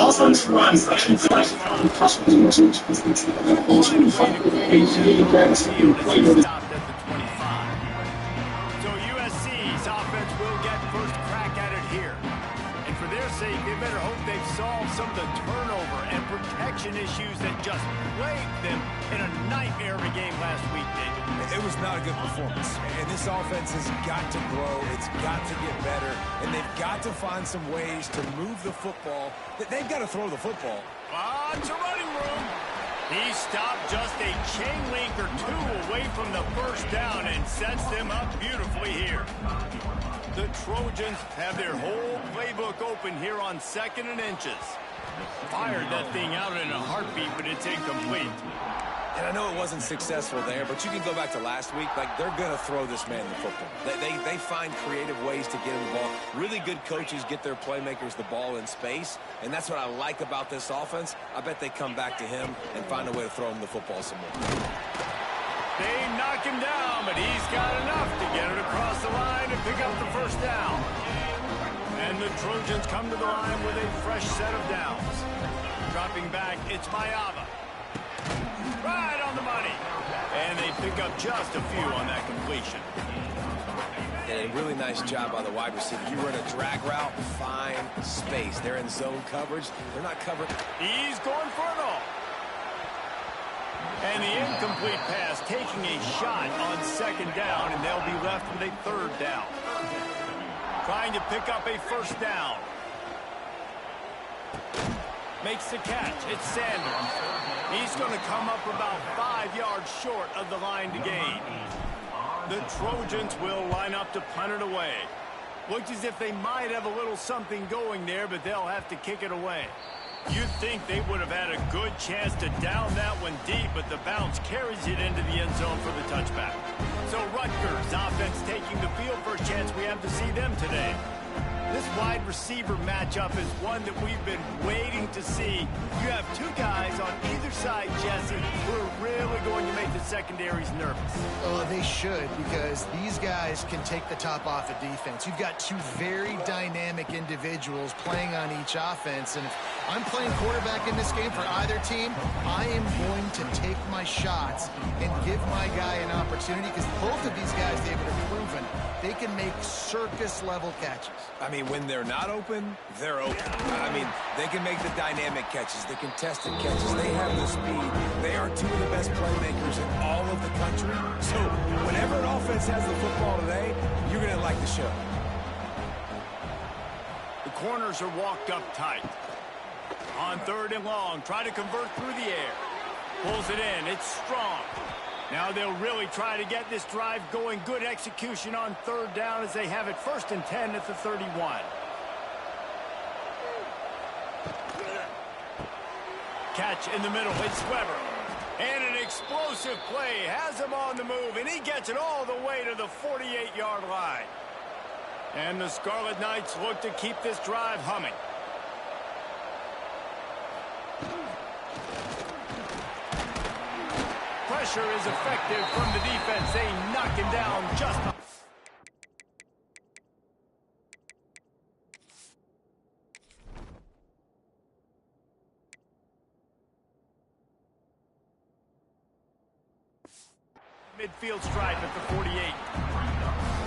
Offense runs. So USC's offense will get first crack at it here. And for their sake, they better hope they've solved some of the turnover and protection issues that just plagued them in a nightmare of a game last week, David. It was not a good performance. And this offense has got to grow. It's got to get better. And they've got to find some ways to move the football. They've got to throw the football. To running room. He stopped just a chain link or two away from the first down and sets them up beautifully here. The Trojans have their whole playbook open here on 2nd and inches. Fired that thing out in a heartbeat, but it's incomplete. And I know it wasn't successful there, but you can go back to last week. Like, they're going to throw this man the football. They find creative ways to get him the ball. Really good coaches get their playmakers the ball in space, and that's what I like about this offense. I bet they come back to him and find a way to throw him the football some more. They knock him down, but he's got enough to get it across the line and pick up the first down. And the Trojans come to the line with a fresh set of downs. Dropping back, it's Mayava. Right on the money. And they pick up just a few on that completion. And a really nice job by the wide receiver. You run a drag route, find space. They're in zone coverage. They're not covered. He's going for it all. And the incomplete pass taking a shot on 2nd down, and they'll be left with a 3rd down. Trying to pick up a first down. Makes the catch. It's Sanders. He's going to come up about 5 yards short of the line to gain. The Trojans will line up to punt it away. Looks as if they might have a little something going there, but they'll have to kick it away. You'd think they would have had a good chance to down that one deep, but the bounce carries it into the end zone for the touchback. So Rutgers offense taking the field for a chance we have to see them today. This wide receiver matchup is one that we've been waiting to see. You have two guys on either side, Jesse, who are really going to make the secondaries nervous. Oh, they should, because these guys can take the top off of defense. You've got two very dynamic individuals playing on each offense, and if I'm playing quarterback in this game for either team, I am going to take my shots and give my guy an opportunity, because both of these guys, David, have proven they can make circus-level catches. I mean, when they're not open, they're open. I mean, they can make the dynamic catches, the contested catches. They have the speed. They are two of the best playmakers in all of the country. So whenever an offense has the football today, you're going to like the show. The corners are walked up tight. On 3rd and long, try to convert through the air. Pulls it in. It's strong. Now they'll really try to get this drive going. Good execution on 3rd down as they have it 1st and 10 at the 31. Catch in the middle. It's Weber. And an explosive play. Has him on the move, and he gets it all the way to the 48-yard line. And the Scarlet Knights look to keep this drive humming. Pressure is effective from the defense. They knock him down just midfield stripe at the 48.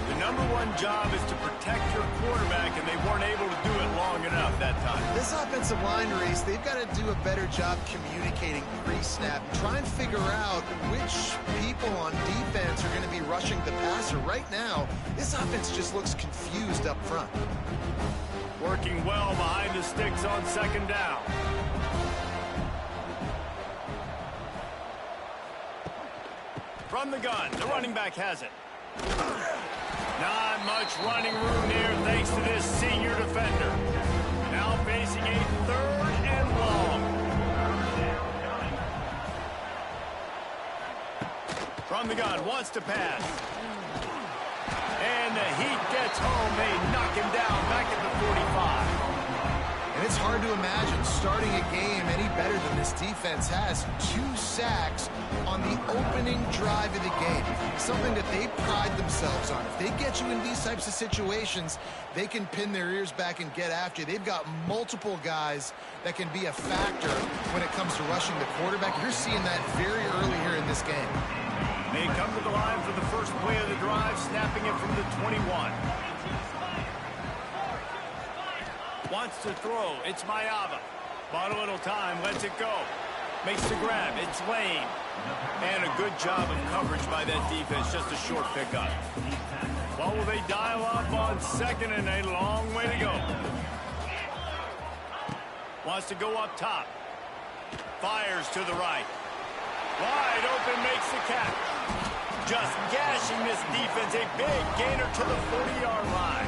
The #1 job is to protect your quarterback, and they weren't able to do it long enough that time. This offensive line race, they've got to do a better job communicating pre-snap. Try and figure out which people on defense are going to be rushing the passer. Right now, this offense just looks confused up front. Working well behind the sticks on 2nd down. From the gun, the running back has it. Not much running room there thanks to this senior defender. Now facing a 3rd and long. From the gun, wants to pass. And the heat gets home. They knock him down back at the 45. And it's hard to imagine starting a game any better than this defense has. 2 sacks on the opening drive of the game. Something that they pride themselves on. If they get you in these types of situations, they can pin their ears back and get after you. They've got multiple guys that can be a factor when it comes to rushing the quarterback. You're seeing that very early here in this game. They come to the line for the first play of the drive, snapping it from the 21. Wants to throw. It's Mayava. Bought a little time. Lets it go. Makes the grab. It's Lane. And a good job of coverage by that defense. Just a short pickup. Well, will they dial up on 2nd and a long way to go? Wants to go up top. Fires to the right. Wide open, makes the catch. Just gashing this defense. A big gainer to the 40-yard line.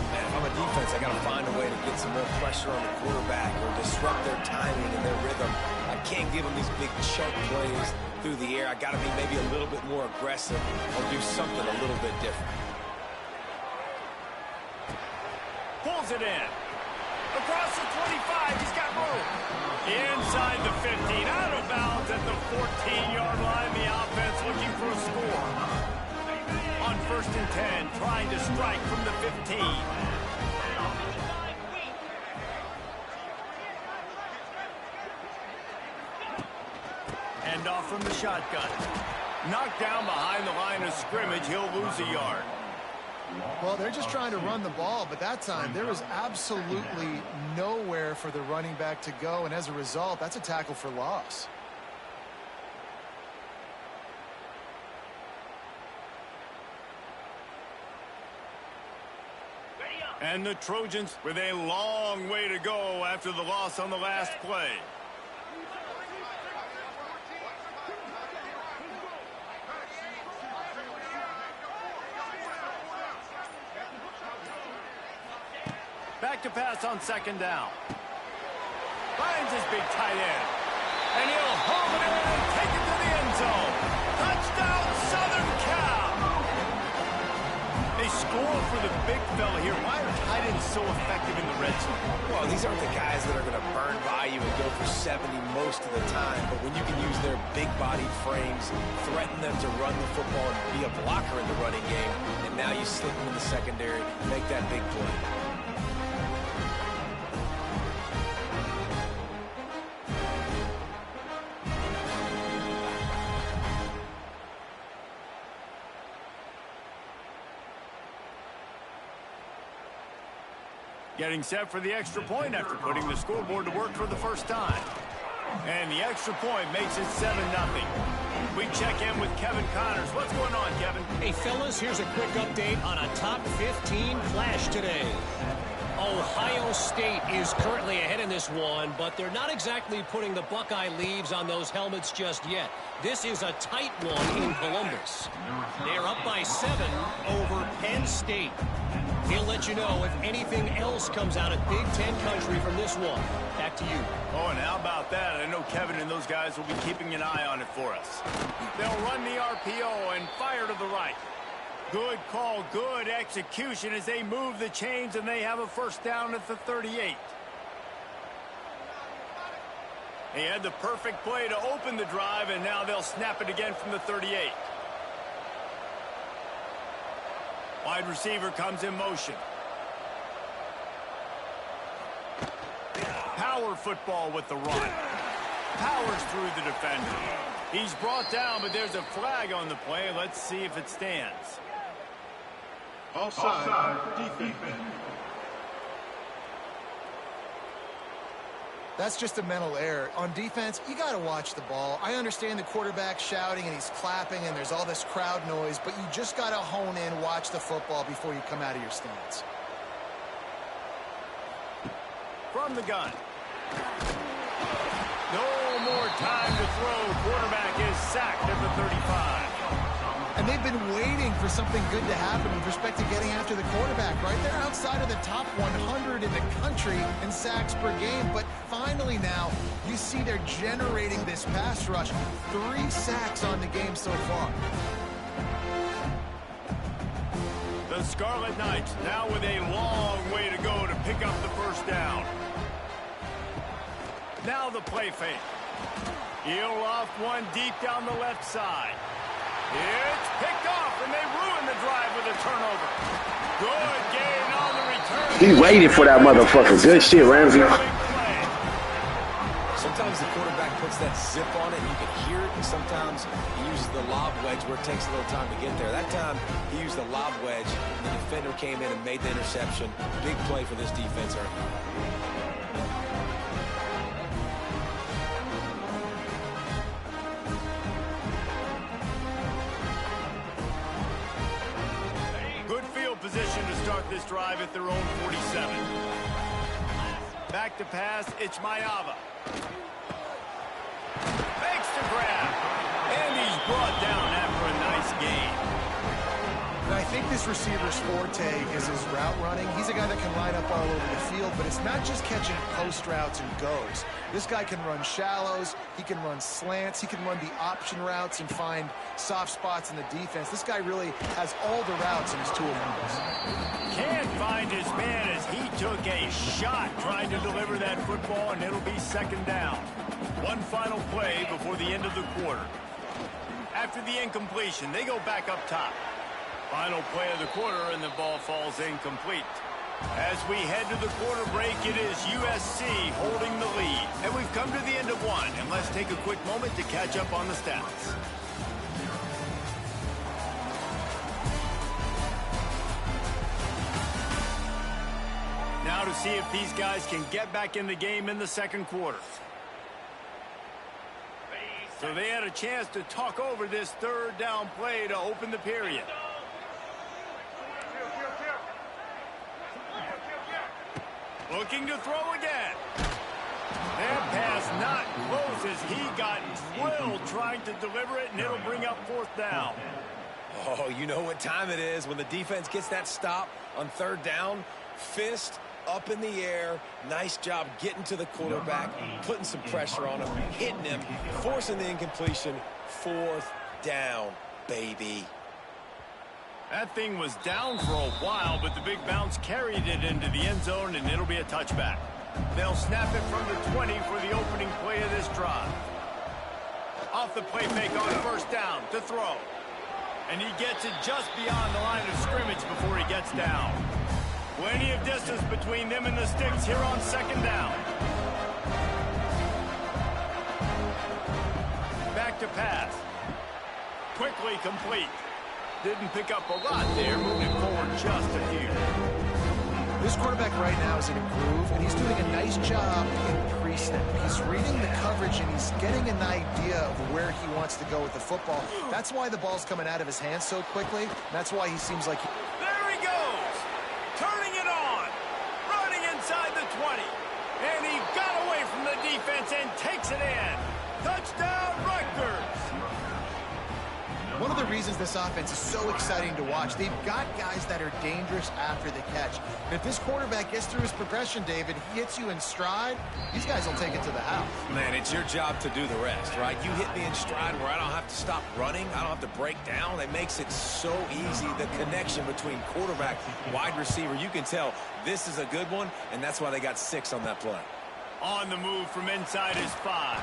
If I'm a defense, I got to find a way to get some more pressure on the quarterback or disrupt their timing and their rhythm. I can't give them these big chunk plays through the air. I got to be maybe a little bit more aggressive or do something a little bit different. Pulls it in. Across the 25, he's got room. Inside the 15, out of bounds at the 14-yard line. The offense looking for a score. On 1st and 10, trying to strike from the 15. Hand off from the shotgun. Knocked down behind the line of scrimmage. He'll lose a yard. Well, they're just trying to run the ball, but that time there was absolutely nowhere for the running back to go, and as a result, that's a tackle for loss. And the Trojans with a long way to go after the loss on the last play. Back to pass on 2nd down. Finds his big tight end. And he'll home it in and take it to the end zone. Touchdown, Southern Cal. They score for the big fella here. Why are tight ends so effective in the red zone? Well, these aren't the guys that are going to burn by you and go for 70 most of the time. But when you can use their big-bodied frames, threaten them to run the football and be a blocker in the running game, and now you slip them in the secondary, make that big play. Getting set for the extra point after putting the scoreboard to work for the first time. And the extra point makes it 7-0. We check in with Kevin Connors. What's going on, Kevin? Hey, fellas, here's a quick update on a top 15 clash today. Ohio State is currently ahead in this one, but they're not exactly putting the Buckeye leaves on those helmets just yet. This is a tight one in Columbus. They're up by 7 over Penn State. He'll let you know if anything else comes out of Big Ten country from this one. Back to you. Oh, and how about that? I know Kevin and those guys will be keeping an eye on it for us. They'll run the RPO and fire to the right. Good call, good execution as they move the chains, and they have a first down at the 38. He had the perfect play to open the drive, and now they'll snap it again from the 38. Wide receiver comes in motion. Power football with the run. Powers through the defender. He's brought down, but there's a flag on the play. Let's see if it stands. Offside, defense. That's just a mental error. On defense, you got to watch the ball. I understand the quarterback shouting and he's clapping and there's all this crowd noise, but you just got to hone in, watch the football before you come out of your stance. From the gun. No more time to throw. Quarterback is sacked at the 35. And they've been waiting for something good to happen with respect to getting after the quarterback, right? They're outside of the top 100 in the country in sacks per game, but finally now you see they're generating this pass rush. 3 sacks on the game so far. The Scarlet Knights now with a long way to go to pick up the first down. Now the play fake. He'll loft one deep down the left side. It's picked off, and they ruin the drive with a turnover. Good gain on the return. He waited for that motherfucker. Good shit, Ramsey. Sometimes the quarterback puts that zip on it, and you can hear it, and sometimes he uses the lob wedge where it takes a little time to get there. That time, he used the lob wedge, and the defender came in and made the interception. Big play for this defense early. Position to start this drive at their own 47. Back to pass, it's Mayava. Makes the grab. And he's brought down after a nice gain. And I think this receiver's forte is his route running. He's a guy that can line up all over the field, but it's not just catching post routes and goes. This guy can run shallows, he can run slants, he can run the option routes and find soft spots in the defense. This guy really has all the routes in his tool belt. Can't find his man as he took a shot trying to deliver that football, and it'll be second down. One final play before the end of the quarter. After the incompletion, they go back up top. Final play of the quarter, and the ball falls incomplete. As we head to the quarter break, it is USC holding the lead. And we've come to the end of one, and let's take a quick moment to catch up on the stats. Now to see if these guys can get back in the game in the second quarter. So they had a chance to talk over this third down play to open the period. Looking to throw again. That pass not close as he got drilled trying to deliver it, and it'll bring up fourth down. Oh, you know what time it is when the defense gets that stop on third down. Fist up in the air. Nice job getting to the quarterback, putting some pressure on him, hitting him, forcing the incompletion. Fourth down, baby. That thing was down for a while, but the big bounce carried it into the end zone, and it'll be a touchback. They'll snap it from the 20 for the opening play of this drive. Off the play fake on first down to throw. And he gets it just beyond the line of scrimmage before he gets down. Plenty of distance between them and the sticks here on second down. Back to pass. Quickly complete. Didn't pick up a lot there, moving forward just a few. This quarterback right now is in a groove, and he's doing a nice job in pre-snap. He's reading the coverage, and he's getting an idea of where he wants to go with the football. That's why the ball's coming out of his hands so quickly. That's why he seems like... There he goes! Turning it on! Running inside the 20. And he got away from the defense and takes it in. Touchdown, Rutgers! One of the reasons this offense is so exciting to watch, they've got guys that are dangerous after the catch. And if this quarterback gets through his progression, David, he hits you in stride, these guys will take it to the house. Man, it's your job to do the rest, right? You hit me in stride where I don't have to stop running. I don't have to break down. It makes it so easy, the connection between quarterback, wide receiver. You can tell this is a good one, and that's why they got 6 on that play. On the move from inside his 5.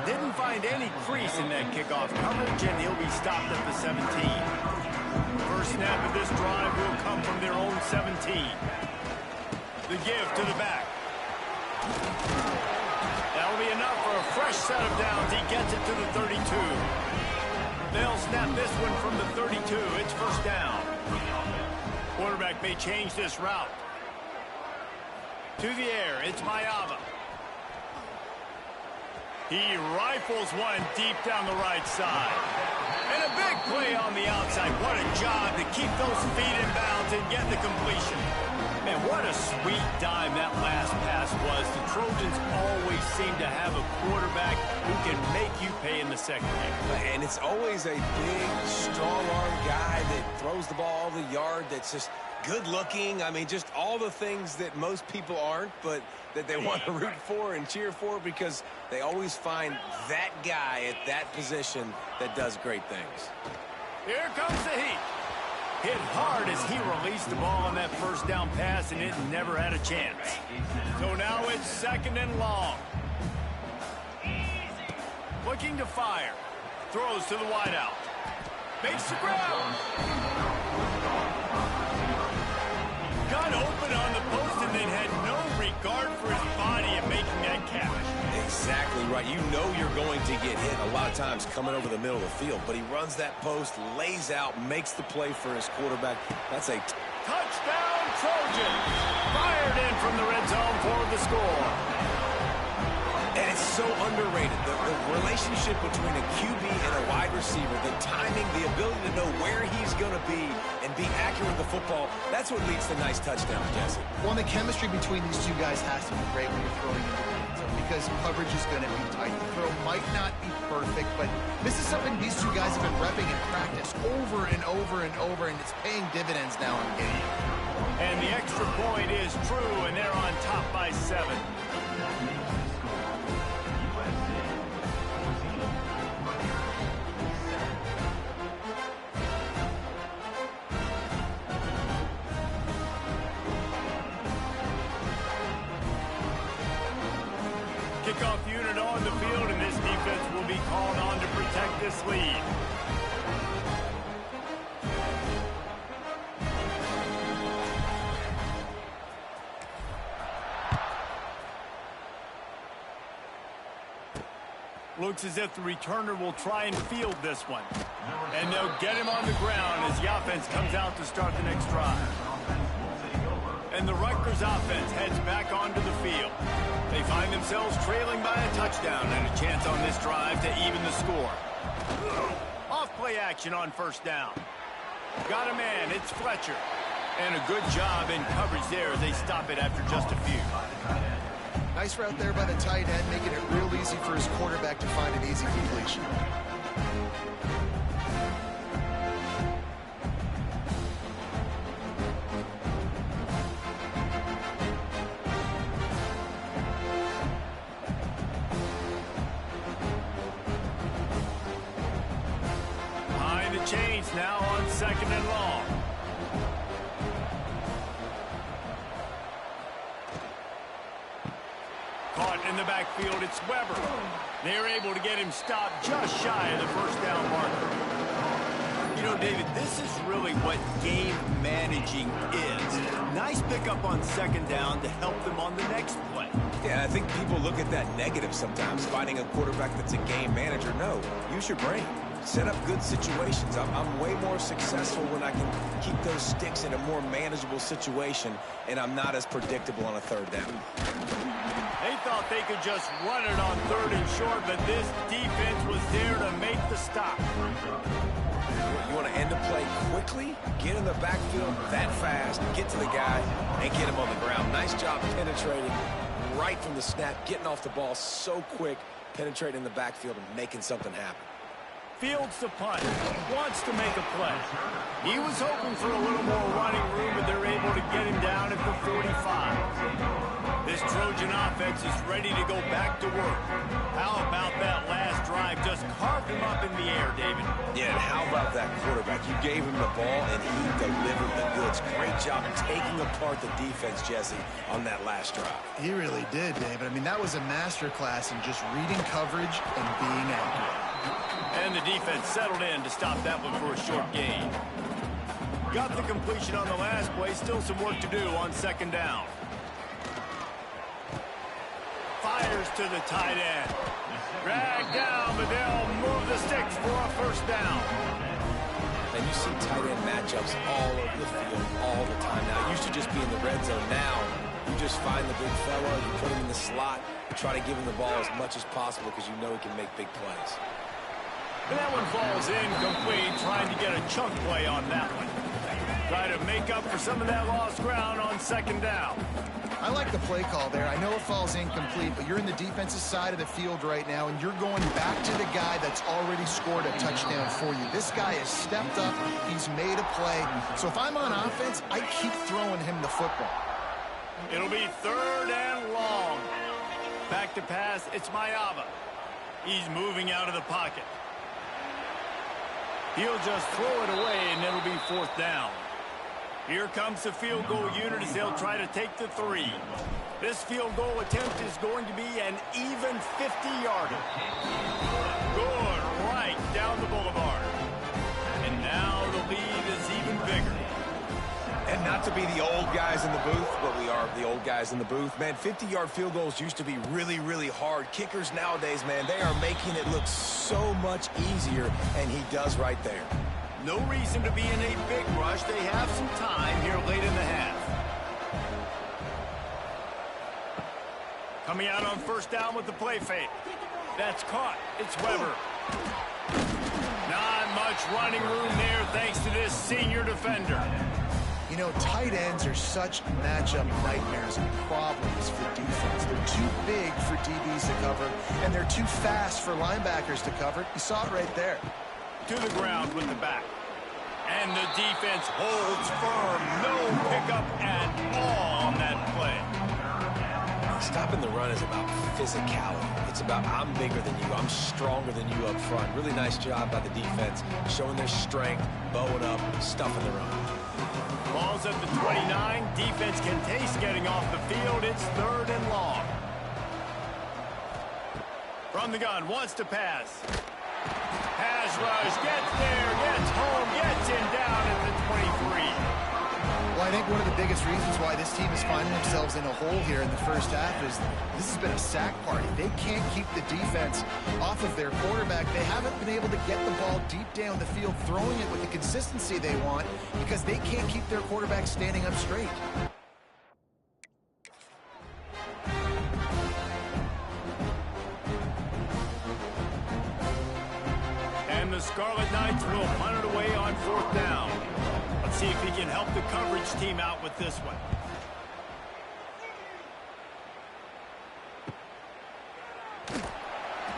Didn't find any crease in that kickoff coverage, and he'll be stopped at the 17. First snap of this drive will come from their own 17. The give to the back. That'll be enough for a fresh set of downs. He gets it to the 32. They'll snap this one from the 32. It's first down. Quarterback may change this route. To the air, it's Mayava. He rifles one deep down the right side. And a big play on the outside. What a job to keep those feet in bounds and get the completion. Man, what a sweet dime that last pass was. The Trojans always seem to have a quarterback who can make you pay in the second half. And it's always a big, strong-arm guy that throws the ball the yard, that's just good-looking. I mean, just all the things that most people aren't, but that they want to root for and cheer for, because they always find that guy at that position that does great things. Here comes the heat. Hit hard as he released the ball on that first down pass, and it never had a chance. So now it's second and long. Looking to fire. Throws to the wideout. Makes the grab. Got open on the post and then had no regard for his body in making that catch. Exactly right. You know you're going to get hit a lot of times coming over the middle of the field, but he runs that post, lays out, makes the play for his quarterback. That's a touchdown Trojans. Fired in from the red zone for the score. And it's so underrated. The relationship between a QB and a wide receiver, the timing, the ability to know where he's going to be and be accurate with the football, that's what leads to nice touchdowns, Jesse. Well, the chemistry between these two guys has to be great when you're throwing into the end zone, because coverage is going to be tight. The throw might not be perfect, but this is something these two guys have been repping in practice over and over and over, and it's paying dividends now in game. And the extra point is true, and they're on top by 7. Kickoff unit on the field, and this defense will be called on to protect this lead. Looks as if the returner will try and field this one. And they'll get him on the ground as the offense comes out to start the next drive. And the Rutgers offense heads back onto the field. They find themselves trailing by a touchdown and a chance on this drive to even the score. Off-play action on first down. Got a man, it's Fletcher. And a good job in coverage there as they stop it after just a few. Nice route there by the tight end, making it real easy for his quarterback to find an easy completion. Behind the chains now on second and long. Caught in the backfield, it's Weber. They're able to get him stopped just shy of the first down marker. You know, David, this is really what game managing is. Nice pickup on second down to help them on the next play. Yeah, I think people look at that negative sometimes, finding a quarterback that's a game manager. No, use your brain. Set up good situations. I'm way more successful when I can keep those sticks in a more manageable situation, and I'm not as predictable on a third down. They thought they could just run it on third and short, but this defense was there to make the stop. You want to end a play quickly, get in the backfield that fast, get to the guy, and get him on the ground. Nice job penetrating right from the snap, getting off the ball so quick, penetrating the backfield and making something happen. Fields the punt, wants to make a play. He was hoping for a little more running room, but they're able to get him down at the 45. This Trojan offense is ready to go back to work. How about that last drive? Just carved him up in the air, David. Yeah, and how about that quarterback? You gave him the ball, and he delivered the goods. Great job taking apart the defense, Jesse, on that last drive. He really did, David. I mean, that was a masterclass in just reading coverage and being accurate. And the defense settled in to stop that one for a short gain. Got the completion on the last play. Still some work to do on second down. Fires to the tight end. Dragged down, but they'll move the sticks for a first down. And you see tight end matchups all over the field all the time. Now, it used to just be in the red zone. Now, you just find the big fella, you put him in the slot, you try to give him the ball as much as possible because you know he can make big plays. And that one falls incomplete, trying to get a chunk play on that one. Try to make up for some of that lost ground on second down. I like the play call there. I know it falls incomplete, but you're in the defensive side of the field right now, and you're going back to the guy that's already scored a touchdown for you. This guy has stepped up. He's made a play. So if I'm on offense, I keep throwing him the football. It'll be 3rd and long. Back to pass, it's Mayava. He's moving out of the pocket. He'll just throw it away, and it'll be 4th down. Here comes the field goal unit as they'll try to take the 3. This field goal attempt is going to be an even 50-yarder. Good, right down the boulevard. And now the lead is even bigger. And not to be the old guys in the booth, but we are the old guys in the booth. Man, 50-yard field goals used to be really, really hard. Kickers nowadays, man, they are making it look so much easier, and he does right there. No reason to be in a big rush. They have some time here late in the half. Coming out on 1st down with the play fake. That's caught. It's Weber. Not much running room there thanks to this senior defender. You know, tight ends are such matchup nightmares and problems for defense. They're too big for DBs to cover, and they're too fast for linebackers to cover. You saw it right there. To the ground with the back. And the defense holds firm. No pickup at all on that play. Stopping the run is about physicality. It's about I'm bigger than you. I'm stronger than you up front. Really nice job by the defense, showing their strength, bowing up, stuffing the run. Ball's at the 29. Defense can taste getting off the field. It's 3rd and long. From the gun, wants to pass. Pass rush, gets there, gets home, gets in down at the 23. Well, I think one of the biggest reasons why this team is finding themselves in a hole here in the first half is this has been a sack party. They can't keep the defense off of their quarterback. They haven't been able to get the ball deep down the field, throwing it with the consistency they want because they can't keep their quarterback standing up straight. And the Scarlet Knights will punt it away on 4th down. Let's see if he can help the coverage team out with this one.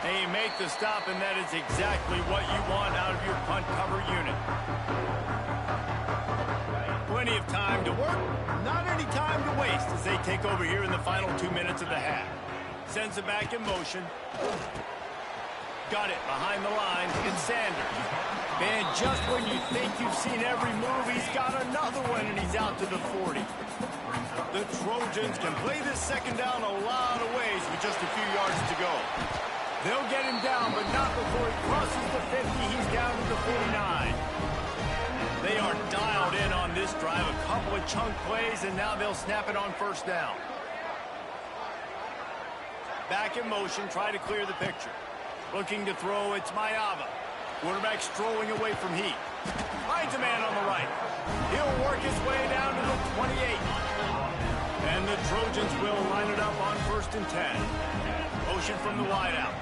They make the stop, and that is exactly what you want out of your punt cover unit. Plenty of time to work, not any time to waste as they take over here in the final 2 minutes of the half. Sends it back in motion. Got it behind the line. It's Sanders. Man, just when you think you've seen every move, he's got another one, and he's out to the 40. The Trojans can play this second down a lot of ways with just a few yards to go. They'll get him down, but not before he crosses the 50. He's down to the 49. They are dialed in on this drive. A couple of chunk plays, and now they'll snap it on 1st down. Back in motion, try to clear the picture. Looking to throw, it's Mayava. Quarterback strolling away from Heat. Finds a man on the right. He'll work his way down to the 28. And the Trojans will line it up on 1st and 10. Motion from the wideout.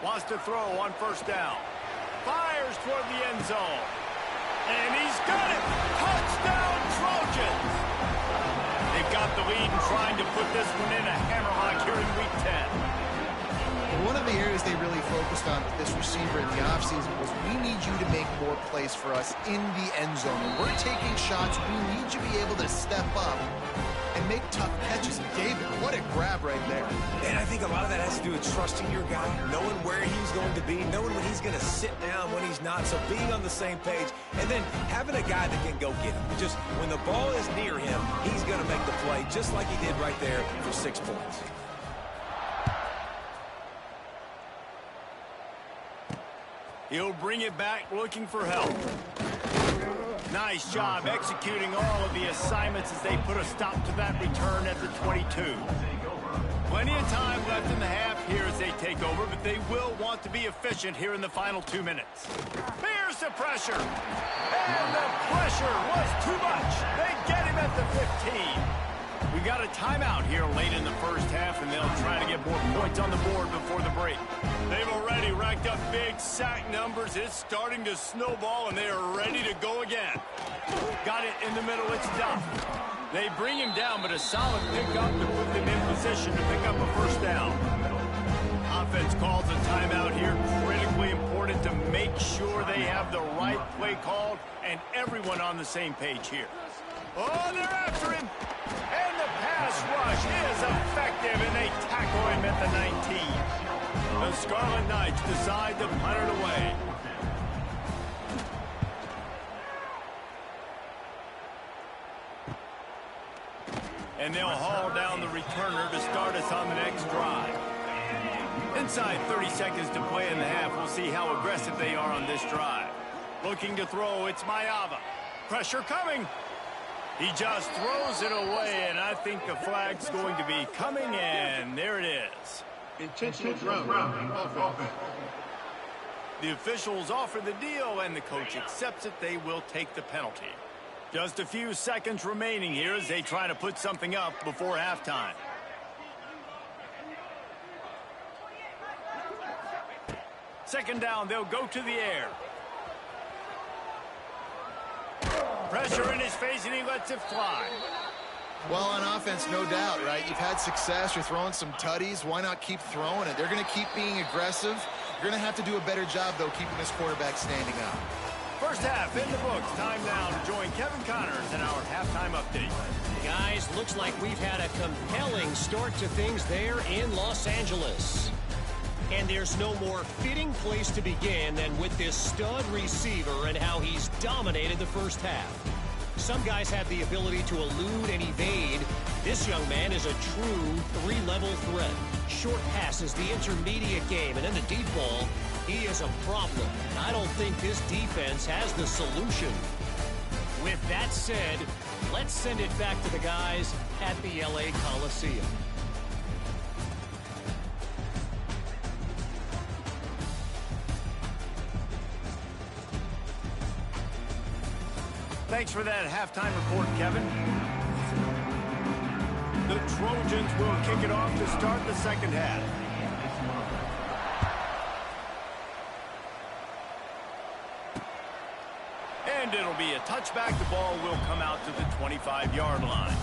Wants to throw on 1st down. Fires toward the end zone. And he's got it! Touchdown, Trojans! They've got the lead and trying to put this one in a hammerlock here in Week 10. One of the areas they really focused on with this receiver in the offseason was we need you to make more plays for us in the end zone. When we're taking shots, we need you to be able to step up and make tough catches. And David, what a grab right there. And I think a lot of that has to do with trusting your guy, knowing where he's going to be, knowing when he's going to sit down, when he's not, so being on the same page, and then having a guy that can go get him. Just when the ball is near him, he's going to make the play just like he did right there for 6 points. He'll bring it back looking for help. Nice job executing all of the assignments as they put a stop to that return at the 22. Plenty of time left in the half here as they take over, but they will want to be efficient here in the final 2 minutes. Here's the pressure. And the pressure was too much. They get him at the 15. We got a timeout here late in the first half, and they'll try to get more points on the board before the break. They've already racked up big sack numbers. It's starting to snowball, and they are ready to go again. Got it in the middle. It's Duff. They bring him down, but a solid pickup to put them in position to pick up a first down. Offense calls a timeout here. Critically important to make sure they have the right play called and everyone on the same page here. Oh, they're after him. And the pass rush is effective, and they tackle him at the 19. The Scarlet Knights decide to punt it away. And they'll haul down the returner to start us on the next drive. Inside 30 seconds to play in the half. We'll see how aggressive they are on this drive. Looking to throw, it's Mayava. Pressure coming. He just throws it away, and I think the flag's going to be coming, and there it is. Intentional grounding offense. The officials offer the deal, and the coach accepts it. They will take the penalty. Just a few seconds remaining here as they try to put something up before halftime. Second down, they'll go to the air. Pressure in his face, and he lets it fly. Well, on offense, no doubt, right? You've had success. You're throwing some tutties. Why not keep throwing it? They're going to keep being aggressive. You're going to have to do a better job, though, keeping this quarterback standing up. First half in the books. Time now to join Kevin Connors in our halftime update. Guys, looks like we've had a compelling start to things there in Los Angeles. And there's no more fitting place to begin than with this stud receiver and how he's dominated the first half. Some guys have the ability to elude and evade. This young man is a true three-level threat. Short passes, the intermediate game, and in the deep ball, he is a problem. And I don't think this defense has the solution. With that said, let's send it back to the guys at the LA Coliseum. Thanks for that halftime report, Kevin. The Trojans will kick it off to start the second half. And it'll be a touchback. The ball will come out to the 25-yard line.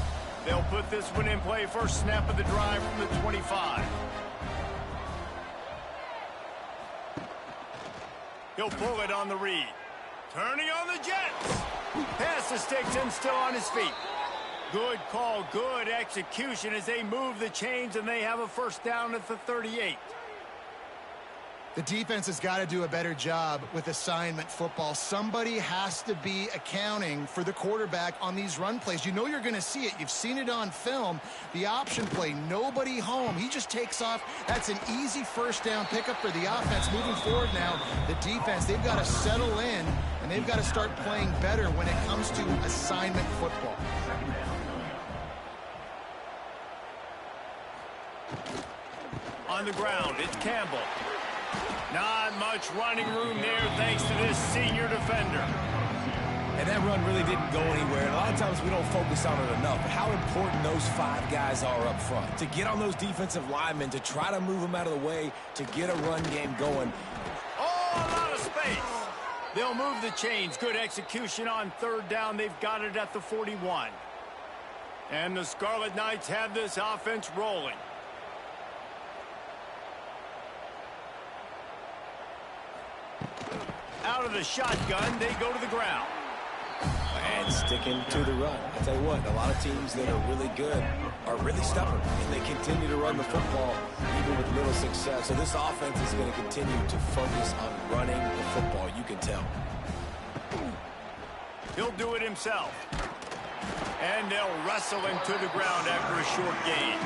They'll put this one in play. First snap of the drive from the 25. He'll pull it on the read. Turning on the Jets. Pass the sticks and still on his feet. Good call, good execution as they move the chains, and they have a first down at the 38. The defense has got to do a better job with assignment football. Somebody has to be accounting for the quarterback on these run plays. You know you're going to see it. You've seen it on film. The option play, nobody home. He just takes off. That's an easy first down pickup for the offense. Moving forward now, the defense, they've got to settle in, and they've got to start playing better when it comes to assignment football. On the ground, it's Campbell. Not much running room there thanks to this senior defender. And that run really didn't go anywhere. And a lot of times we don't focus on it enough. But how important those five guys are up front. To get on those defensive linemen, to try to move them out of the way, to get a run game going. Oh, a lot of space. They'll move the chains. Good execution on third down. They've got it at the 41. And the Scarlet Knights have this offense rolling. Out of the shotgun, they go to the ground. And sticking to the run. I tell you what, a lot of teams that are really good are really stubborn, and they continue to run the football even with little success. So this offense is going to continue to focus on running the football. You can tell. He'll do it himself. And they'll wrestle him to the ground after a short gain.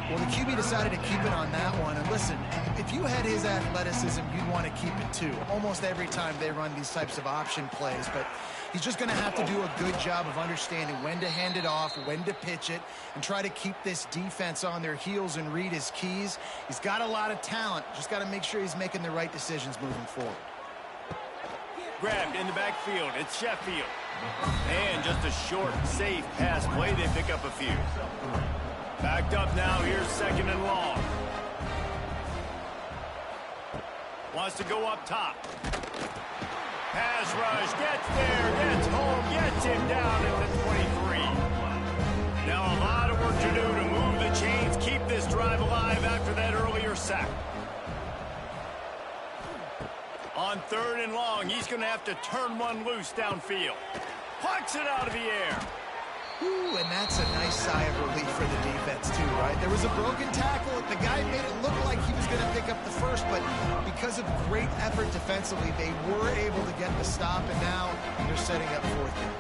Well, the QB decided to keep it on that one. And listen, if you had his athleticism, you'd want to keep it too. Almost every time they run these types of option plays. But He's just going to have to do a good job of understanding when to hand it off, when to pitch it, and try to keep this defense on their heels and read his keys. He's got a lot of talent. Just got to make sure he's making the right decisions moving forward. Grabbed in the backfield. It's Sheffield. And just a short, safe pass play. They pick up a few. Backed up now. Here's 2nd and long. Wants to go up top. Pass rush. Gets there. Gets home. Gets him down at the 23. Now a lot of work to do to move the chains. Keep this drive alive after that earlier sack. On 3rd and long, he's going to have to turn one loose downfield. Plucks it out of the air. Ooh, and that's a nice sigh of relief for the defense, too, right? There was a broken tackle. The guy made it look like he was going to pick up the first, but because of great effort defensively, they were able to get the stop, and now they're setting up 4th down.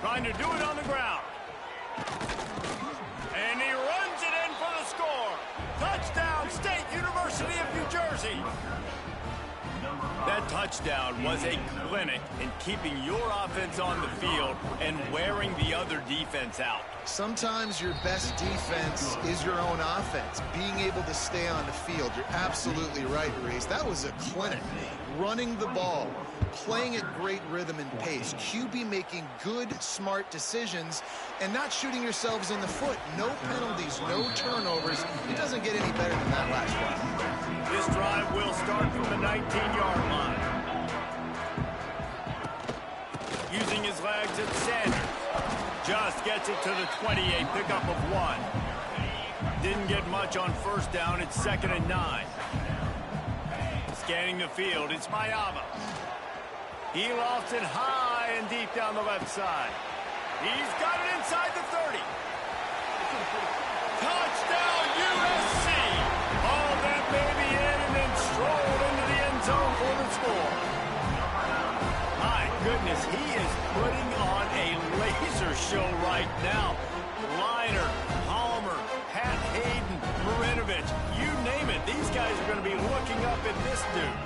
Trying to do it on the ground. And he runs it in for the score. Touchdown, State University of New Jersey. That touchdown was a clinic in keeping your offense on the field and wearing the other defense out. Sometimes your best defense is your own offense, being able to stay on the field. You're absolutely right, Reese. That was a clinic. Running the ball, playing at great rhythm and pace, QB making good, smart decisions, and not shooting yourselves in the foot. No penalties, no turnovers. It doesn't get any better than that last drive. This drive will start from the 19-yard line. Using his legs, it's Sanders. Just gets it to the 28, pickup of 1. Didn't get much on 1st down. It's 2nd and 9. Scanning the field, it's Mayava. He lofts it high and deep down the left side. He's got it inside the 30. Touchdown, USC! Hauled that baby in and then strolled into the end zone for the score. My goodness, he is putting on a laser show right now. Liner, Palmer, Pat Hayden, Marinovich, you name it. These guys are going to be looking up at this dude.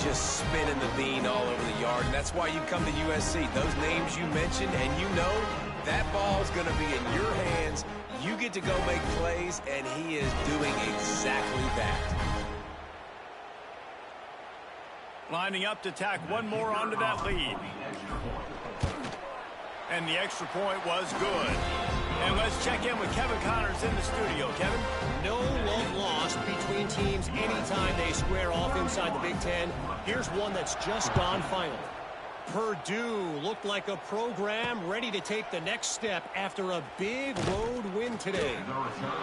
Just spinning the bean all over the yard, and that's why you come to USC. Those names you mentioned, and you know that ball's going to be in your hands. You get to go make plays, and he is doing exactly that. Lining up to tack one more onto that lead. And the extra point was good. And let's check in with Kevin Connors in the studio. Kevin? No love lost between teams anytime they square off inside the Big Ten. Here's one that's just gone final. Purdue looked like a program ready to take the next step after a big road win today.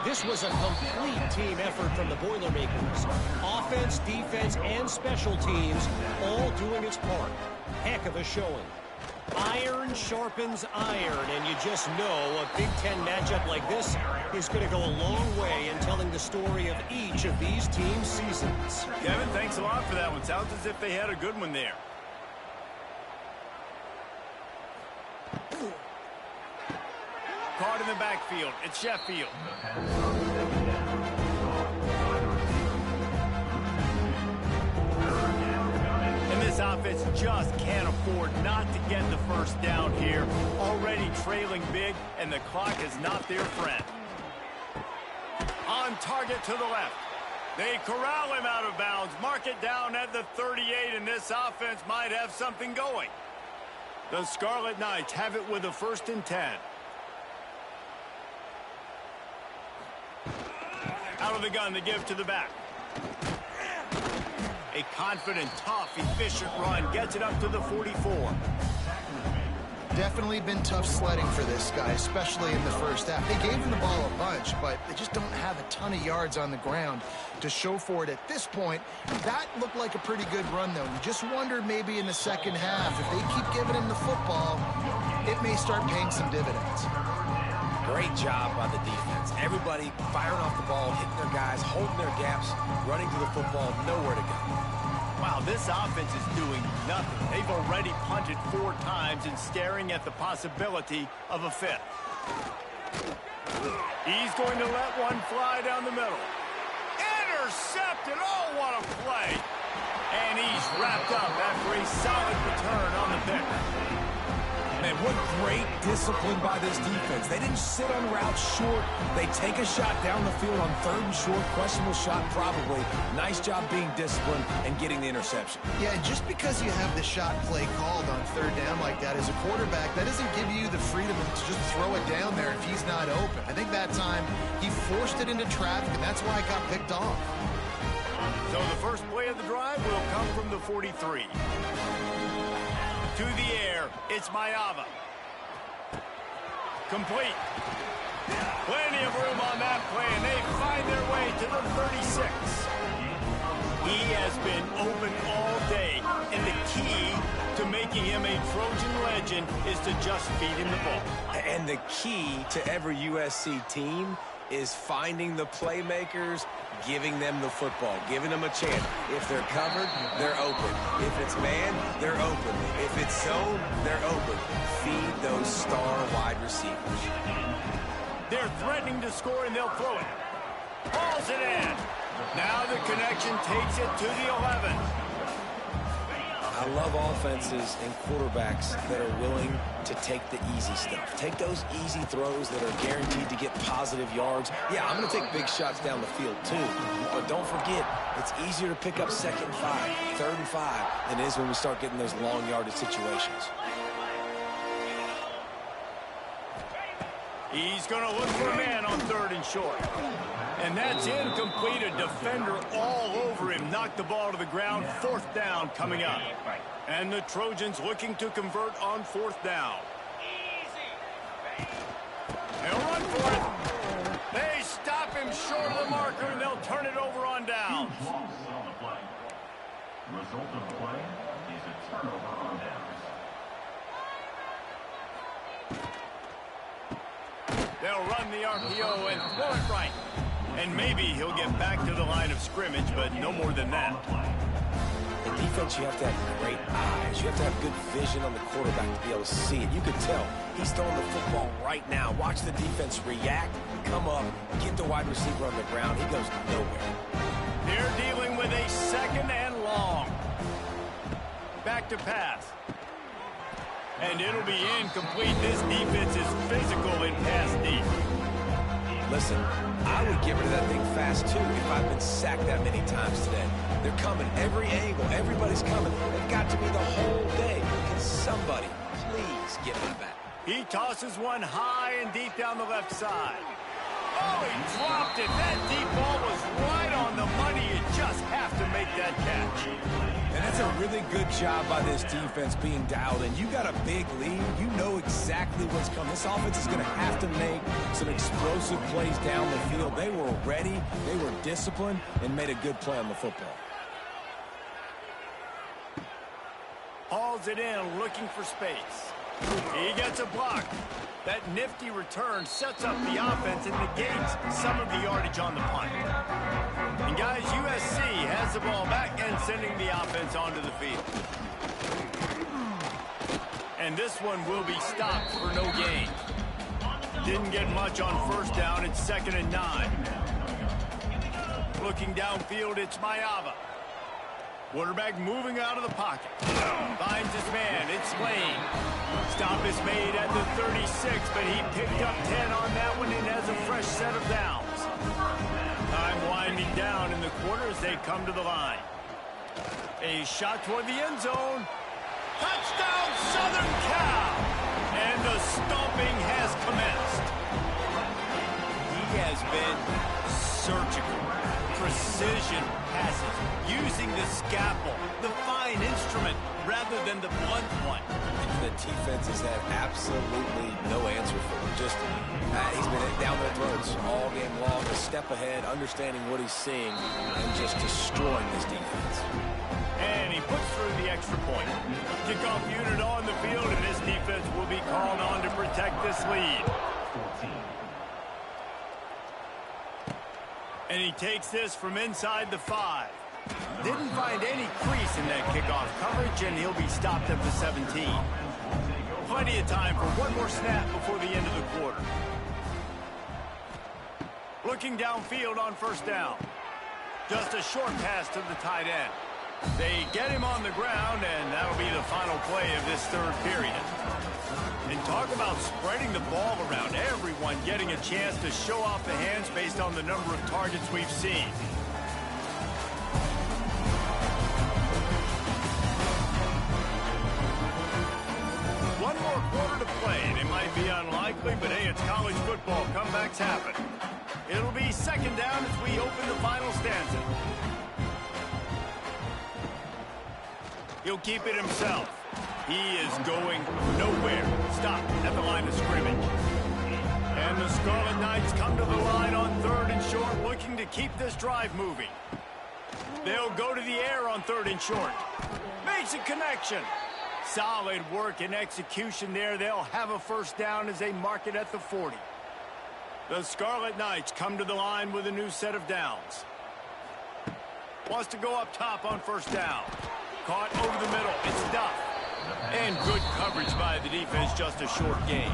This was a complete team effort from the Boilermakers. Offense, defense, and special teams all doing its part. Heck of a showing. Iron sharpens iron, and you just know a Big Ten matchup like this is going to go a long way in telling the story of each of these teams' seasons. Kevin, thanks a lot for that one. Sounds as if they had a good one there. Caught in the backfield. It's Sheffield. And this offense just can't afford not to get the first down here. Already trailing big, and the clock is not their friend. On target to the left. They corral him out of bounds. Mark it down at the 38, and this offense might have something going. The Scarlet Knights have it with a 1st and 10. Out of the gun, they give to the back. A confident, tough, efficient run gets it up to the 44. Definitely been tough sledding for this guy, especially in the first half. They gave him the ball a bunch, but they just don't have a ton of yards on the ground to show for it at this point. That looked like a pretty good run, though. You just wondered maybe in the second half, if they keep giving him the football, it may start paying some dividends. Great job by the defense. Everybody firing off the ball, hitting their guys, holding their gaps, running to the football, nowhere to go. Wow, this offense is doing nothing. They've already punted 4 times and staring at the possibility of a 5th. He's going to let one fly down the middle. Intercepted! Oh, what a play! And he's wrapped up after a solid return on the pick. And what great discipline by this defense. They didn't sit on routes short. They take a shot down the field on 3rd and short. Questionable shot probably. Nice job being disciplined and getting the interception. Yeah, and just because you have the shot play called on 3rd down like that as a quarterback, that doesn't give you the freedom to just throw it down there if he's not open. I think that time he forced it into traffic, and that's why it got picked off. So the first play of the drive will come from the 43. To the air, it's Mayava. Complete. Plenty of room on that play, and they find their way to the 36. He has been open all day, and the key to making him a Trojan legend is to just feed him the ball. And the key to every USC team is finding the playmakers, giving them the football, giving them a chance. If they're covered, they're open. If it's man, they're open. If it's zone, they're open. Feed those star wide receivers. They're threatening to score, and they'll throw it. Hauls it in. Now the connection takes it to the 11. I love offenses and quarterbacks that are willing to take the easy stuff. Take those easy throws that are guaranteed to get positive yards. Yeah, I'm going to take big shots down the field too. But don't forget, it's easier to pick up 2nd and 5, 3rd and 5 than it is when we start getting those long yardage situations. He's going to look for a man on 3rd and short. And that's incomplete. A defender all over him. Knocked the ball to the ground. 4th down coming up. And the Trojans looking to convert on 4th down. They'll run for it. They stop him short of the marker, and they'll turn it over on downs. Result of the play is a turnover on downs. They'll run the RPO and throw it right. And maybe he'll get back to the line of scrimmage, but no more than that. In defense, you have to have great eyes. You have to have good vision on the quarterback to be able to see it. You could tell he's throwing the football right now. Watch the defense react, come up, get the wide receiver on the ground. He goes nowhere. They're dealing with a 2nd and long. Back to pass. And it'll be incomplete. This defense is physical in pass deep. Listen, I would get rid of that thing fast, too, if I've been sacked that many times today. They're coming every angle. Everybody's coming. They've got to be the whole day. Can somebody please get me back? He tosses one high and deep down the left side. Oh, he dropped it. That deep ball was right on the money. You just have to make that catch. And that's a really good job by this defense being dialed in. You got a big lead. You know exactly what's coming. This offense is going to have to make some explosive plays down the field. They were ready. They were disciplined and made a good play on the football. Hauls it in, looking for space. He gets a block. That nifty return sets up the offense and negates some of the yardage on the punt. And guys, USC has the ball back and sending the offense onto the field. And this one will be stopped for no gain. Didn't get much on 1st down. It's 2nd and 9. Looking downfield, it's Mayava. Quarterback moving out of the pocket. Finds his man. It's Lane. Stop is made at the 36, but he picked up 10 on that one and has a fresh set of downs. Time winding down in the quarter as they come to the line. A shot toward the end zone. Touchdown, Southern Cal! And the stomping has commenced. He has been surgical. Precision passes, using the scalpel, the fine instrument, rather than the blunt one. The defense has had absolutely no answer for him. Just, he's been down their throats all game long, a step ahead, understanding what he's seeing, and just destroying this defense. And he puts through the extra point. Kickoff unit on the field, and this defense will be called on to protect this lead. And he takes this from inside the 5. Didn't find any crease in that kickoff coverage, and he'll be stopped at the 17. Plenty of time for one more snap before the end of the quarter. Looking downfield on 1st down. Just a short pass to the tight end. They get him on the ground, and that'll be the final play of this 3rd period. And talk about spreading the ball around. Everyone getting a chance to show off the hands based on the number of targets we've seen. One more quarter to play, and it might be unlikely, but hey, it's college football. Comebacks happen. It'll be second down as we open the final stanza. He'll keep it himself. He is going nowhere. Stop at the line of scrimmage. And the Scarlet Knights come to the line on 3rd and short, looking to keep this drive moving. They'll go to the air on 3rd and short. Makes a connection. Solid work and execution there. They'll have a first down as they mark it at the 40. The Scarlet Knights come to the line with a new set of downs. Wants to go up top on first down. Caught over the middle. It's Duff. And good coverage by the defense, just a short gain.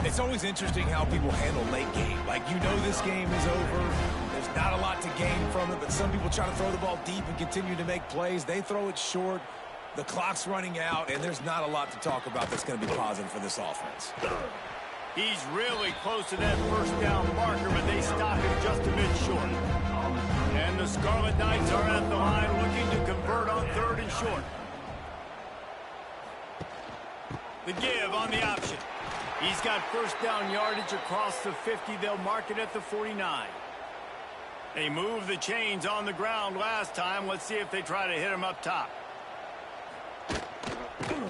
It's always interesting how people handle late game. Like, you know this game is over. There's not a lot to gain from it, but some people try to throw the ball deep and continue to make plays. They throw it short. The clock's running out, and there's not a lot to talk about that's going to be positive for this offense. He's really close to that first down marker, but they stop him just a bit short. And the Scarlet Knights are at the line looking to convert on 3rd and short. The give on the option. He's got first down yardage across the 50. They'll mark it at the 49. They moved the chains on the ground last time. Let's see if they try to hit him up top.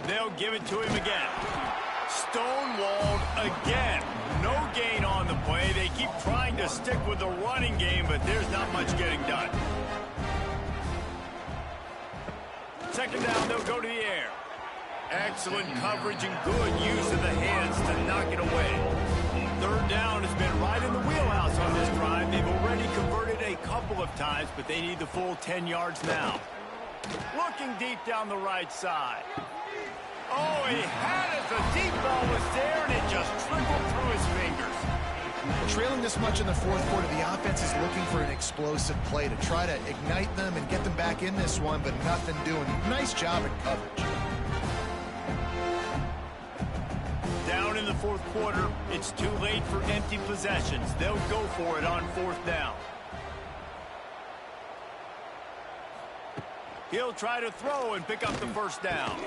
They'll give it to him again. Stonewalled again. No gain on the play. They keep trying to stick with the running game, but there's not much getting done. Second down, they'll go to the air. Excellent coverage and good use of the hands to knock it away. 3rd down has been right in the wheelhouse on this drive. They've already converted a couple of times, but they need the full 10 yards now. Looking deep down the right side. Oh, he had it. The deep ball was there, and it just trickled through his fingers. Trailing this much in the 4th quarter, the offense is looking for an explosive play to try to ignite them and get them back in this one, but nothing doing. Nice job at coverage. Down in the 4th quarter, it's too late for empty possessions. They'll go for it on 4th down. He'll try to throw and pick up the first down.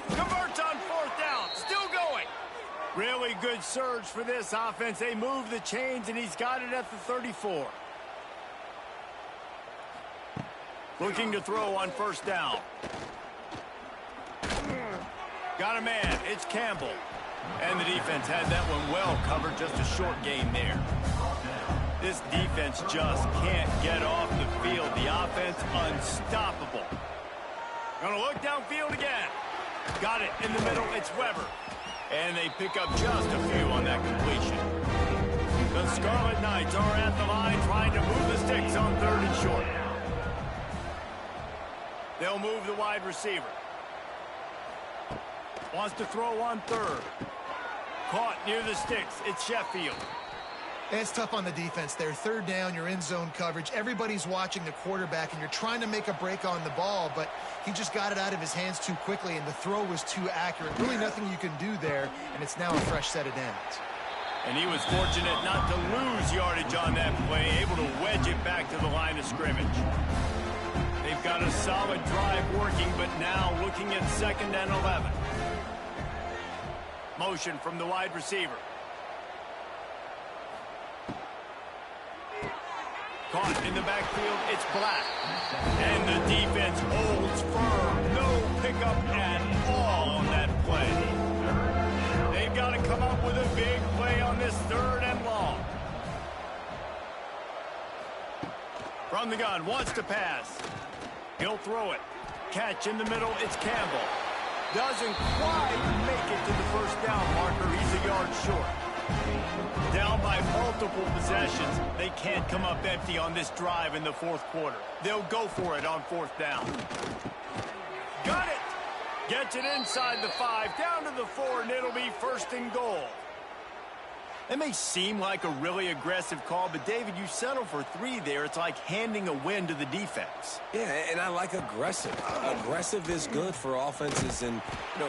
Converts on 4th down. Still going. Really good surge for this offense. They move the chains, and he's got it at the 34. Looking to throw on first down. Got a man. It's Campbell. And the defense had that one well covered. Just a short gain there. This defense just can't get off the field. The offense unstoppable. Gonna look downfield again. Got it in the middle. It's Weber. And they pick up just a few on that completion. The Scarlet Knights are at the line trying to move the sticks on 3rd and short. They'll move the wide receiver. Wants to throw on 3rd. Caught near the sticks. It's Sheffield. It's tough on the defense there. 3rd down, you're in zone coverage. Everybody's watching the quarterback, and you're trying to make a break on the ball, but he just got it out of his hands too quickly, and the throw was too accurate. Really nothing you can do there, and it's now a fresh set of downs. And he was fortunate not to lose yardage on that play, able to wedge it back to the line of scrimmage. They've got a solid drive working, but now looking at 2nd and 11. Motion from the wide receiver. Caught in the backfield, it's Black. And the defense holds firm. No pickup at all on that play. They've got to come up with a big play on this 3rd and long. From the gun, wants to pass. He'll throw it. Catch in the middle, it's Campbell. Doesn't quite make it to the first down marker. He's a yard short. Down by multiple possessions. They can't come up empty on this drive in the 4th quarter. They'll go for it on 4th down. Got it! Gets it inside the 5, down to the 4, and it'll be 1st and goal. It may seem like a really aggressive call, but David, you settle for 3 there. It's like handing a win to the defense. Yeah, and I like aggressive. Aggressive is good for offenses, and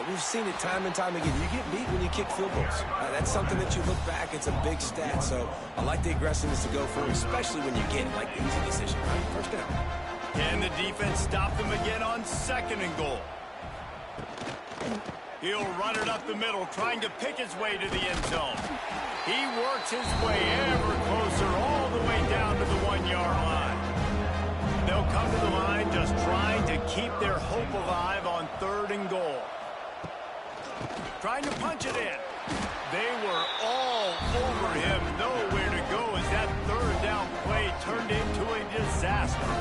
we've seen it time and time again. You get beat when you kick field goals. That's something that you look back, it's a big stat, so I like the aggressiveness to go for it, especially when you get, like, easy decision, right? First down. Can the defense stop them again on 2nd and goal? He'll run it up the middle, trying to pick his way to the end zone. He works his way ever closer, all the way down to the 1-yard line. They'll come to the line just trying to keep their hope alive on 3rd and goal. Trying to punch it in. They were all over him, nowhere to go as that 3rd down play turned into a disaster.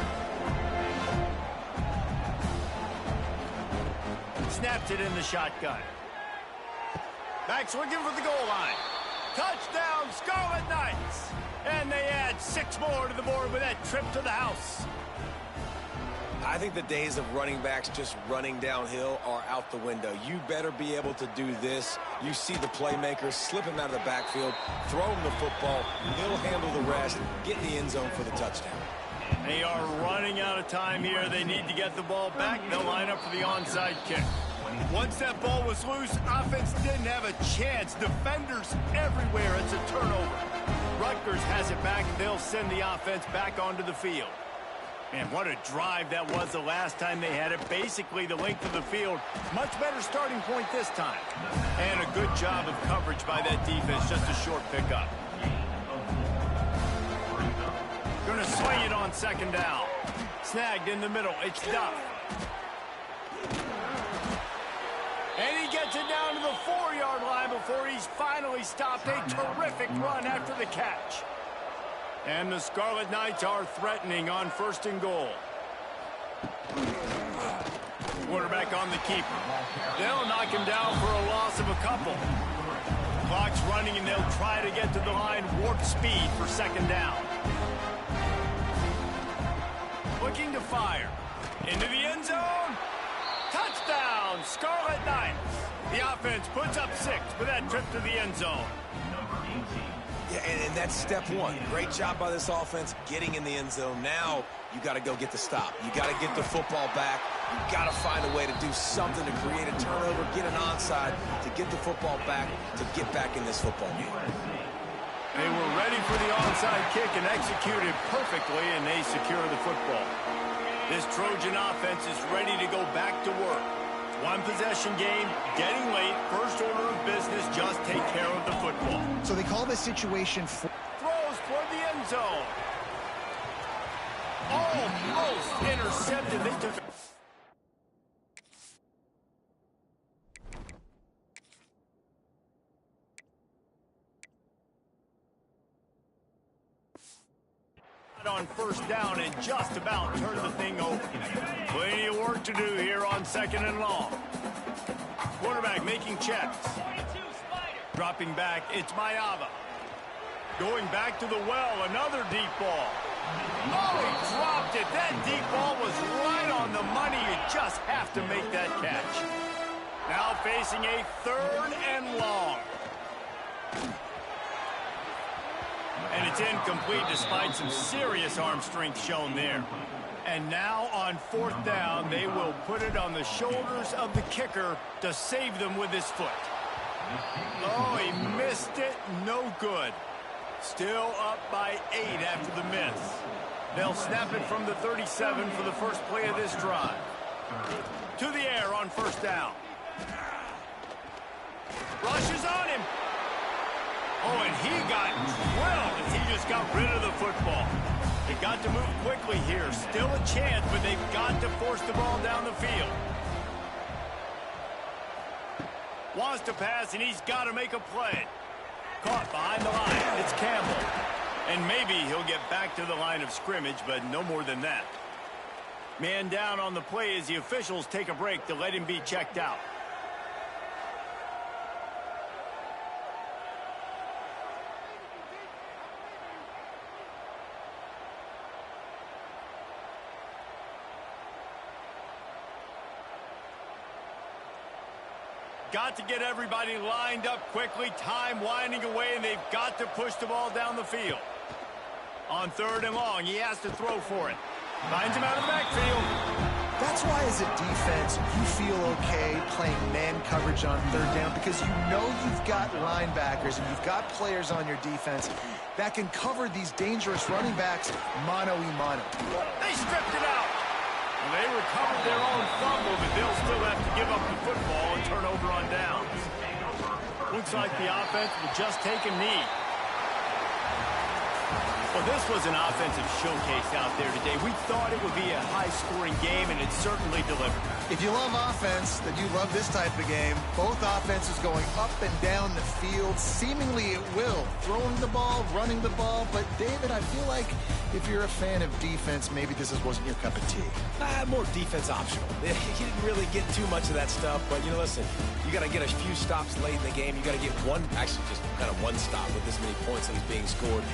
Snaps it in the shotgun. Back swinging for the goal line. Touchdown, Scarlet Knights! And they add 6 more to the board with that trip to the house. I think the days of running backs just running downhill are out the window. You better be able to do this. You see the playmakers, slip him out of the backfield, throw him the football, he'll handle the rest, get in the end zone for the touchdown. They are running out of time here. They need to get the ball back. They'll line up for the onside kick. Once that ball was loose, offense didn't have a chance. Defenders everywhere. It's a turnover. Rutgers has it back. They'll send the offense back onto the field. Man, what a drive that was the last time they had it. Basically the length of the field. Much better starting point this time. And a good job of coverage by that defense. Just a short pickup. Going to swing it on 2nd down. Snagged in the middle. It's Duff. And he gets it down to the 4-yard line before he's finally stopped. A terrific run after the catch. And the Scarlet Knights are threatening on 1st and goal. Quarterback on the keeper. They'll knock him down for a loss of a couple. Clock's running, and they'll try to get to the line warp speed for 2nd down. Looking to fire. Into the end zone. Touchdown, Scarlet Knights. The offense puts up 6 with that trip to the end zone. Yeah, and that's step 1. Great job by this offense getting in the end zone. Now you got to go get the stop. You got to get the football back. You got to find a way to do something to create a turnover, get an onside, to get the football back, to get back in this football game. They were ready for the onside kick and executed perfectly, and they secure the football. This Trojan offense is ready to go back to work. 1 possession game, getting late, first order of business, just take care of the football. So they call this situation for... Throws toward the end zone. Almost intercepted. They took... on 1st down and just about turned the thing over. Plenty of work to do here on 2nd and long. Quarterback making checks. Dropping back, it's Mayava. Going back to the well, another deep ball. Oh, he dropped it. That deep ball was right on the money. You just have to make that catch. Now facing a 3rd and long. And it's incomplete despite some serious arm strength shown there. And now on 4th down, they will put it on the shoulders of the kicker to save them with his foot. Oh, he missed it. No good. Still up by 8 after the miss. They'll snap it from the 37 for the first play of this drive. To the air on 1st down. Rushes on him. Oh, and he got drilled as he just got rid of the football. They got to move quickly here. Still a chance, but they've got to force the ball down the field. Wants to pass, and he's got to make a play. Caught behind the line. It's Campbell. And maybe he'll get back to the line of scrimmage, but no more than that. Man down on the play as the officials take a break to let him be checked out. got to get everybody lined up quickly. Time winding away, and they've got to push the ball down the field. On 3rd and long, he has to throw for it. Finds him out of the backfield. That's why as a defense, you feel okay playing man coverage on 3rd down because you know you've got linebackers and you've got players on your defense that can cover these dangerous running backs mano-a-mano. They stripped it out. And they recovered their own fumble, but they'll still have to give up the football and turn over on downs. Looks like the offense will just take a knee. Well, this was an offensive showcase out there today. We thought it would be a high-scoring game, and it certainly delivered. If you love offense, then you love this type of game. Both offenses going up and down the field, seemingly at will. Throwing the ball, running the ball. But, David, I feel like if you're a fan of defense, maybe this wasn't your cup of tea. More defense optional. You didn't really get too much of that stuff, but, you know, listen, you got to get a few stops late in the game. You got to get one, actually just kind of one stop with this many points that was being scored.